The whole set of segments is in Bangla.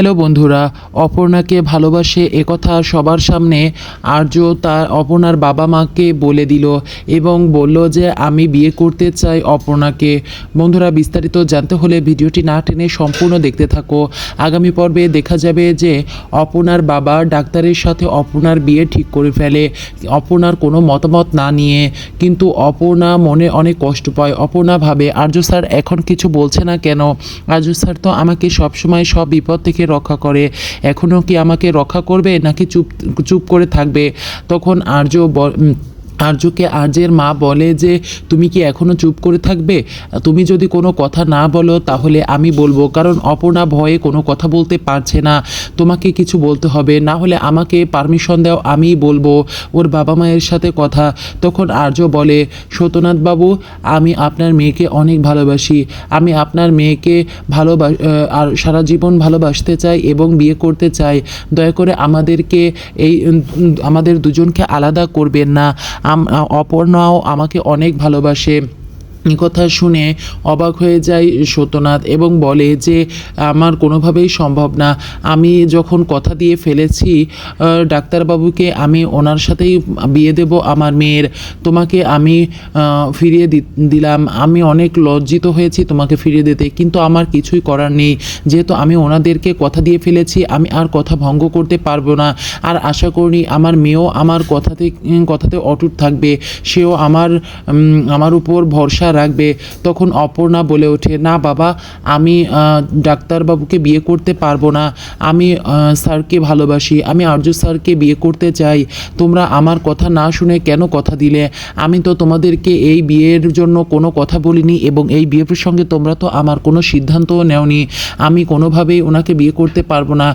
হ্যালো বন্ধুরা, অপর্ণাকে ভালোবাসে একথা সবার সামনে আর্য তার অপর্ণার বাবা মাকে বলে দিল এবং বলল যে আমি বিয়ে করতে চাই অপর্ণাকে। বন্ধুরা, বিস্তারিত জানতে হলে ভিডিওটি না টেনে সম্পূর্ণ দেখতে থাকো। আগামী পর্বে দেখা যাবে যে অপর্ণার বাবা ডাক্তারের সাথে অপর্ণার বিয়ে ঠিক করে ফেলে, অপর্ণার কোনো মতামত না নিয়ে। কিন্তু অপর্ণা মনে অনেক কষ্ট পায়। অপর্ণা ভাবে আর্য স্যার এখন কিছু বলছে না কেন? আর্য স্যার তো আমাকে সবসময় সব বিপদ থেকে রক্ষা করে, এখনও কি আমাকে রক্ষা করবে নাকি চুপ চুপ করে থাকবে? তখন আর্যকে আর্যের মা বলে যে তুমি কি এখনও চুপ করে থাকবে? তুমি যদি কোনো কথা না বলো তাহলে আমি বলবো, কারণ অপর্ণা ভয়ে কোনো কথা বলতে পারছে না। তোমাকে কিছু বলতে হবে, না হলে আমাকে পারমিশন দাও, আমি বলবো ওর বাবা মায়ের সাথে কথা। তখন আর্য বলে, সত্যনাথ বাবু, আমি আপনার মেয়েকে অনেক ভালোবাসি, আমি আপনার মেয়েকে আর সারা জীবন ভালোবাসতে চাই এবং বিয়ে করতে চাই। দয়া করে আমাদের দুজনকে আলাদা করবেন না। অপর্ণাও আমাকে অনেক ভালোবাসে। কথা শুনে অবাক হয়ে যায় সত্যনাথ এবং বলে যে আমার কোনোভাবেই সম্ভব না। আমি যখন কথা দিয়ে ফেলেছি ডাক্তারবাবুকে, আমি ওনার সাথেই বিয়ে দেব আমার মেয়ের। তোমাকে আমি ফিরিয়ে দিলাম। আমি অনেক লজ্জিত হয়েছি তোমাকে ফিরিয়ে দিতে, কিন্তু আমার কিছুই করার নেই। যেহেতু আমি ওনাদেরকে কথা দিয়ে ফেলেছি, আমি আর কথা ভঙ্গ করতে পারবো না। আর আশা করি আমার মেয়েও আমার কথাতে অটুট থাকবে, সেও আমার উপর ভরসা রাখবে। তখন অপর্ণা বলে ওঠে, না বাবা, আমি ডাক্তারবাবুকে বিয়ে করতে পারবো না। আমি স্যারকে ভালোবাসি, আমি আর্য স্যারকে বিয়ে করতে চাই। তোমরা আমার কথা না শুনে কেন কথা দিলে? আমি তো তোমাদেরকে এই বিয়ের জন্য কোনো কথা বলিনি এবং এই বিয়ে প্রসঙ্গে তোমরা তো আমার কোনো সিদ্ধান্তও নেওনি। আমি কোনোভাবেই ওনাকে বিয়ে করতে পারবো না,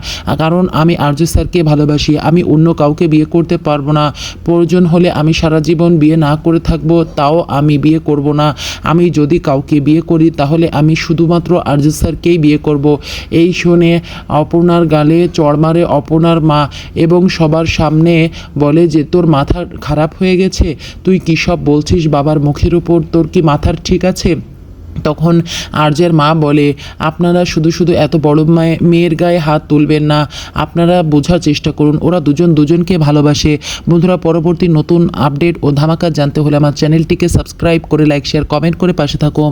কারণ আমি আর্য স্যারকে ভালোবাসি। আমি অন্য কাউকে বিয়ে করতে পারবো না। প্রয়োজন হলে আমি সারা জীবন বিয়ে না করে থাকবো, তাও আমি বিয়ে করব না। আমি যদি কাউকে বিয়ে করি তাহলে আমি শুধুমাত্র আর্য স্যারকেই বিয়ে করব। এই শুনে অপর্ণার গালে চড় মারে অপর্ণার মা এবং সবার সামনে বলে যে তোর মাথা খারাপ হয়ে গেছে, তুই কী সব বলছিস? বাবার মুখের উপর তোর কি মাথার ঠিক আছে? তখন আর্যের মা বলে, আপনারা শুধু শুধু এত বড় মেয়ের গায়ে হাত তুলবেন না, আপনারা বোঝার চেষ্টা করুন, ওরা দুজনকে ভালোবাসে। বন্ধুরা, পরবর্তী নতুন আপডেট ও ধামাকা জানতে হলে আমার চ্যানেলটিকে সাবস্ক্রাইব করে লাইক শেয়ার কমেন্ট করে পাশে থাকো।